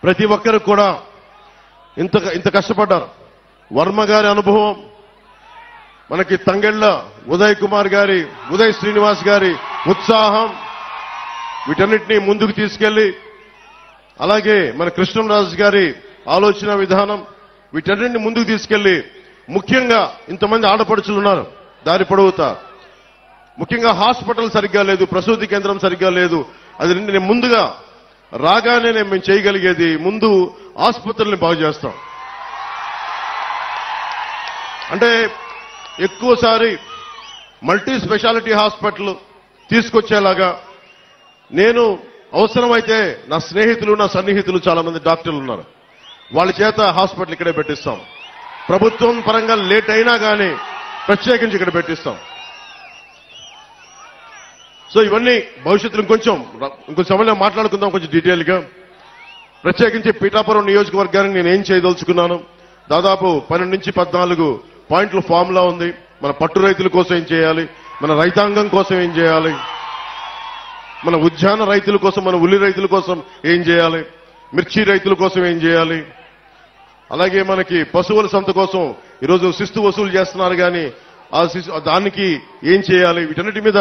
ప్రతి ఒక్కరు కూడా ఇంత కష్టపడ్డారు. వర్మ గారి అనుభవం, మనకి తంగెళ్ళ ఉదయ్ శ్రీనివాస్ గారి ఉత్సాహం, వీటన్నిటినీ ముందుకు తీసుకెళ్లి, అలాగే మన కృష్ణరాజు గారి ఆలోచన విధానం, వీటన్నిటిని ముందుకు తీసుకెళ్లి, ముఖ్యంగా ఇంతమంది ఆడపడుచులు ఉన్నారు దారి పొడవుతా, ముఖ్యంగా హాస్పిటల్ సరిగ్గా లేదు, ప్రసూతి కేంద్రం సరిగ్గా లేదు. అది నేను ముందుగా రాగానే మేము చేయగలిగేది ముందు ఆసుపత్రుల్ని బాగు చేస్తాం. అంటే ఎక్కువసారి మల్టీ స్పెషాలిటీ హాస్పిటల్ తీసుకొచ్చేలాగా నేను అవసరమైతే నా స్నేహితులు, నా సన్నిహితులు చాలా మంది డాక్టర్లు ఉన్నారు, వాళ్ళ చేత హాస్పిటల్ ఇక్కడే పెట్టిస్తాం. ప్రభుత్వం పరంగా లేట్ అయినా కానీ ప్రత్యేకించి ఇక్కడ పెట్టిస్తాం. సో ఇవన్నీ భవిష్యత్తులో ఇంకొంచెం సమయంలో మాట్లాడుకుందాం కొంచెం డీటెయిల్గా. ప్రత్యేకించి పీఠాపురం నియోజకవర్గానికి నేను ఏం చేయదలుచుకున్నాను, దాదాపు 12 నుంచి 14 పాయింట్ల ఫార్ములా ఉంది. మన పట్టు రైతుల కోసం ఏం చేయాలి, మన రైతాంగం కోసం ఏం చేయాలి, మన ఉద్యాన రైతుల కోసం, మన ఉల్లి రైతుల కోసం ఏం చేయాలి, మిర్చి రైతుల కోసం ఏం చేయాలి, అలాగే మనకి పశువుల సంత కోసం ఈరోజు శిస్తు వసూలు చేస్తున్నారు కానీ దానికి ఏం చేయాలి, వీటన్నిటి మీద,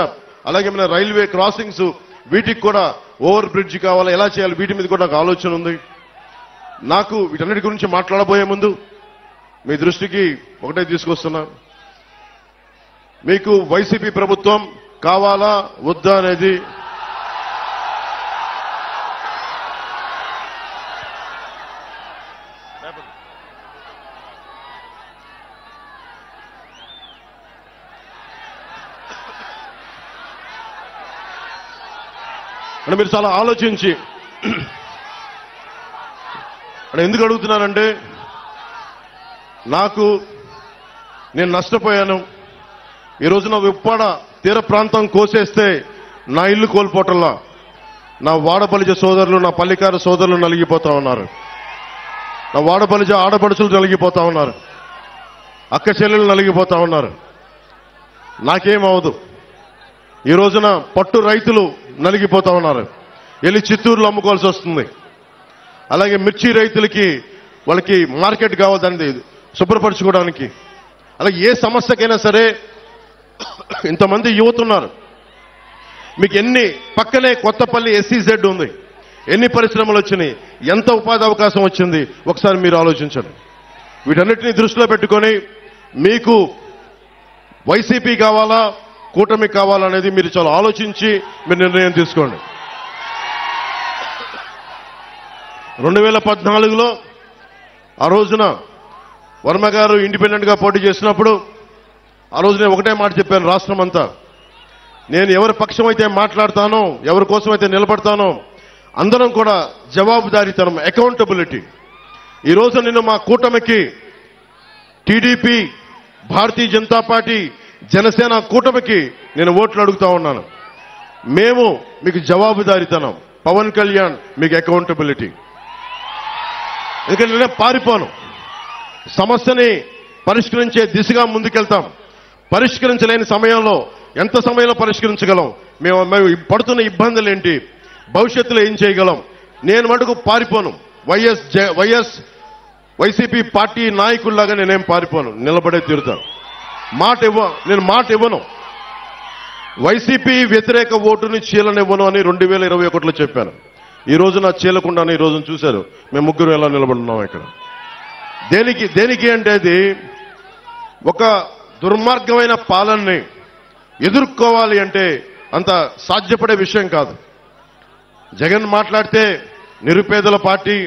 అలాగే మన రైల్వే క్రాసింగ్స్ వీటికి కూడా ఓవర్ బ్రిడ్జ్ కావాలా, ఎలా చేయాలి, వీటి మీద కూడా నాకు ఆలోచన ఉంది. నాకు వీటన్నిటి గురించి మాట్లాడబోయే ముందు మీ దృష్టికి ఒకటే తీసుకొస్తున్నా, మీకు వైసీపీ ప్రభుత్వం కావాలా వద్దా అనేది అంటే మీరు చాలా ఆలోచించి, అంటే ఎందుకు అడుగుతున్నానంటే నేను నష్టపోయాను. ఈ రోజున ఉప్పాడ తీర ప్రాంతం కోసేస్తే నా ఇల్లు కోల్పోవటంలా నా వాడపలిజ సోదరులు, నా పల్లికార సోదరులు నలిగిపోతా ఉన్నారు, నా వాడపలిజ ఆడపడుచులు నలిగిపోతా ఉన్నారు, అక్క చెల్లెలు నలిగిపోతా ఉన్నారు. నాకేమవదు. ఈ రోజున పట్టు రైతులు నలిగిపోతా ఉన్నారు, వెళ్ళి చిత్తూరులో అమ్ముకోవాల్సి వస్తుంది. అలాగే మిర్చి రైతులకి వాళ్ళకి మార్కెట్ కావద్దండి శుభ్రపరచుకోవడానికి. అలాగే ఏ సమస్యకైనా సరే ఇంతమంది యువత ఉన్నారు, మీకు పక్కనే కొత్తపల్లి SEZ ఉంది, ఎన్ని పరిశ్రమలు వచ్చినాయి, ఎంత ఉపాధి అవకాశం వచ్చింది, ఒకసారి మీరు ఆలోచించండి. వీటన్నిటినీ దృష్టిలో పెట్టుకొని మీకు వైసీపీ కావాలా కూటమి కావాలనేది మీరు చాలా ఆలోచించి మీరు నిర్ణయం తీసుకోండి. 2014లో ఆ రోజున వర్మ గారు ఇండిపెండెంట్ గా పోటీ చేసినప్పుడు ఆ రోజు నేను ఒకటే మాట చెప్పాను, రాష్ట్రం అంతా నేను ఎవరి పక్షం అయితే మాట్లాడతానో, ఎవరి కోసం అయితే నిలబడతానో అందరం కూడా జవాబుదారీతనం, అకౌంటబిలిటీ. ఈ రోజు నేను మా కూటమికి టీడీపీ, భారతీయ జనతా పార్టీ, జనసేన కూటమికి నేను ఓట్లు అడుగుతా ఉన్నాను. మేము మీకు జవాబుదారీతనం, పవన్ కళ్యాణ్ మీకు అకౌంటబిలిటీ. ఎందుకంటే నేనే పారిపోను, సమస్యని పరిష్కరించే దిశగా ముందుకెళ్తాం. పరిష్కరించలేని సమయంలో ఎంత సమయంలో పరిష్కరించగలం, మేము పడుతున్న ఇబ్బందులు ఏంటి, భవిష్యత్తులో ఏం చేయగలం, నేను మటుకు పారిపోను. వైసీపీ పార్టీ నాయకుల్లాగా నేనేం పారిపోను, నిలబడే తీరుతాను. నేను మాట ఇవ్వను. వైసీపీ వ్యతిరేక ఓటుని చీలనివ్వను అని 2021లో చెప్పాను. ఈ రోజున చీలకుండానే ఈ రోజున చూశారు మేము ముగ్గురు ఎలా నిలబడున్నాం ఇక్కడ. దేనికి అంటే అది ఒక దుర్మార్గమైన పాలనని ఎదుర్కోవాలి అంటే అంత సాధ్యపడే విషయం కాదు. జగన్ మాట్లాడితే నిరుపేదల పార్టీ,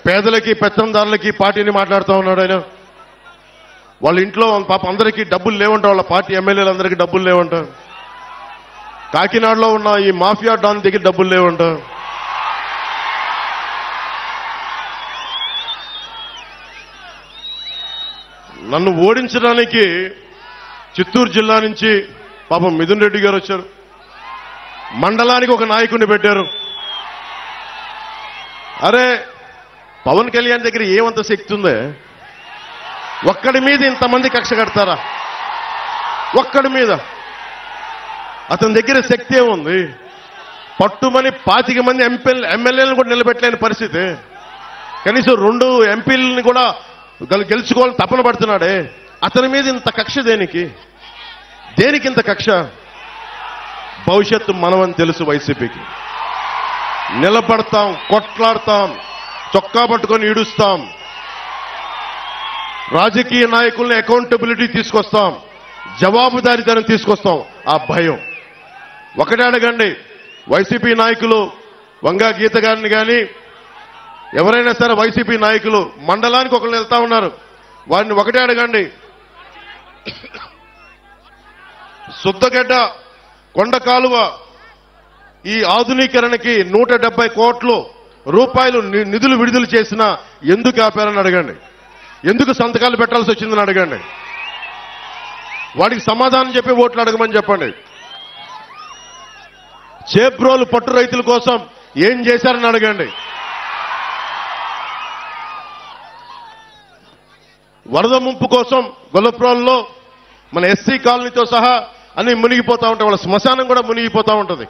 పేదలకి పెత్తందారులకి పార్టీని మాట్లాడుతూ ఉన్నాడు ఆయన. వాళ్ళ ఇంట్లో పాప అందరికీ డబ్బులు లేవంట, వాళ్ళ పార్టీ ఎమ్మెల్యేలందరికీ డబ్బులు లేవంట, కాకినాడలో ఉన్న ఈ మాఫియా డాన్ దగ్గర డబ్బులు లేవంట. నన్ను ఓడించడానికి చిత్తూరు జిల్లా నుంచి పాపం మిథున్ రెడ్డి గారు వచ్చారు, మండలానికి ఒక నాయకుడిని పెట్టారు. అరే పవన్ కళ్యాణ్ దగ్గర ఏమంత శక్తి ఉందే, ఒక్కడి మీద ఇంతమంది కక్ష కడతారా? ఒక్కడి మీద అతని దగ్గర శక్తి ఏముంది? పట్టుమని 25 మంది ఎమ్మెల్యేలను కూడా నిలబెట్టలేని పరిస్థితి. కనీసం 2 ఎంపీలని కూడా గెలుచుకోవాలని తపన పడుతున్నాడే, అతని మీద ఇంత కక్ష దేనికి? దేనికి ఇంత కక్ష? భవిష్యత్తు మనమని తెలుసు వైసీపీకి. నిలబడతాం, కొట్లాడతాం, చొక్కా పట్టుకొని ఈడుస్తాం, రాజకీయ నాయకుల్ని అకౌంటబిలిటీ తీసుకొస్తాం, జవాబుదారీతనం తీసుకొస్తాం. ఆ భయం ఒకటే అడగండి. వైసీపీ నాయకులు వంగా గీత గారిని కానీ ఎవరైనా సరే వైసీపీ నాయకులు మండలానికి ఒకళ్ళు వెళ్తా ఉన్నారు, వారిని ఒకటే అడగండి. సుద్దగడ్డ కొండ కాలువ ఈ ఆధునీకరణకి 170 కోట్ల రూపాయలు నిధులు విడుదల చేసినా ఎందుకు ఆపారని అడగండి. ఎందుకు సంతకాలు పెట్టాల్సి వచ్చిందని అడగండి. వాడికి సమాధానం చెప్పి ఓట్లు అడగమని చెప్పండి. చేబ్రోలు పట్టు రైతుల కోసం ఏం చేశారని అడగండి. వరద ముంపు కోసం గొల్లప్రోల్లో మన ఎస్సీ కాలనీతో సహా అన్ని మునిగిపోతా ఉంటాయి, వాళ్ళ శ్మశానం కూడా మునిగిపోతా ఉంటుంది.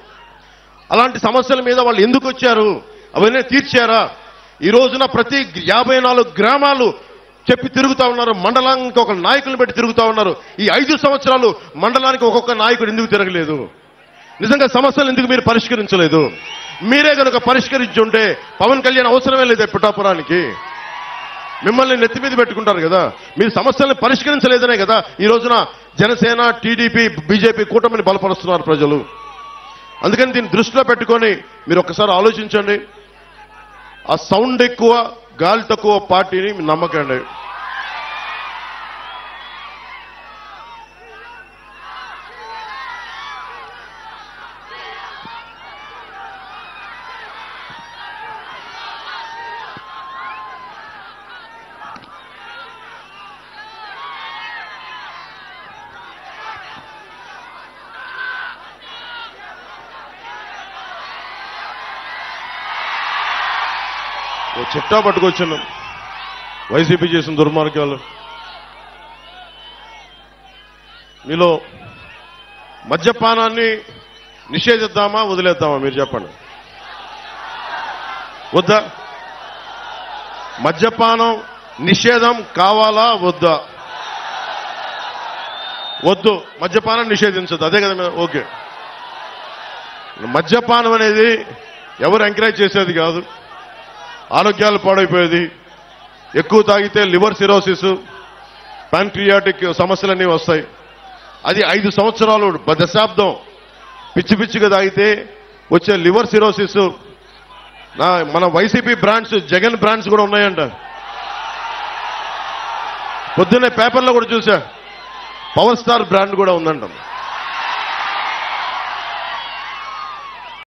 అలాంటి సమస్యల మీద వాళ్ళు ఎందుకు వచ్చారు? అవన్నీ తీర్చారా? ఈ రోజున ప్రతి 54 గ్రామాలు చెప్పి తిరుగుతా ఉన్నారు, మండలానికి ఒక నాయకులను పెట్టి తిరుగుతా ఉన్నారు. ఈ 5 సంవత్సరాలు మండలానికి ఒక్కొక్క నాయకుడు ఎందుకు తిరగలేదు? నిజంగా సమస్యలు ఎందుకు మీరు పరిష్కరించలేదు? మీరే కనుక పరిష్కరించుంటే పవన్ కళ్యాణ్ అవసరమే లేదు పిఠాపురానికి. మిమ్మల్ని నెత్తి మీద పెట్టుకుంటారు కదా. మీరు సమస్యల్ని పరిష్కరించలేదనే కదా ఈ రోజున జనసేన, టీడీపీ, బీజేపీ కూటమిని బలపరుస్తున్నారు ప్రజలు. అందుకని దీన్ని దృష్టిలో పెట్టుకొని మీరు ఒక్కసారి ఆలోచించండి. ఆ సౌండ్ ఎక్కువ, గాలి తక్కువ పార్టీని నమ్మకండి. చిట్టా పట్టుకొచ్చాను వైసీపీ చేసిన దుర్మార్గాలు. మీలో మద్యపానాన్ని నిషేధిద్దామా వదిలేద్దామా మీరు చెప్పండి. వద్దా? మద్యపానం నిషేధం కావాలా వద్దా? వద్దు, మద్యపానం నిషేధించదు, అదే కదా. ఓకే, మద్యపానం అనేది ఎవరు ఎంకరేజ్ చేసేది కాదు. ఆరోగ్యాలు పాడైపోయేది. ఎక్కువ తాగితే లివర్ సిరోసిస్, ప్యాంక్రియాటిక్ సమస్యలన్నీ వస్తాయి. అది 5 సంవత్సరాలు, దశాబ్దం పిచ్చి పిచ్చిగా తాగితే వచ్చే లివర్ సిరోసిస్. మన వైసీపీ బ్రాండ్స్, జగన్ బ్రాండ్స్ కూడా ఉన్నాయంట. పొద్దున్నే పేపర్లో కూడా చూసా, పవర్ స్టార్ బ్రాండ్ కూడా ఉందంట.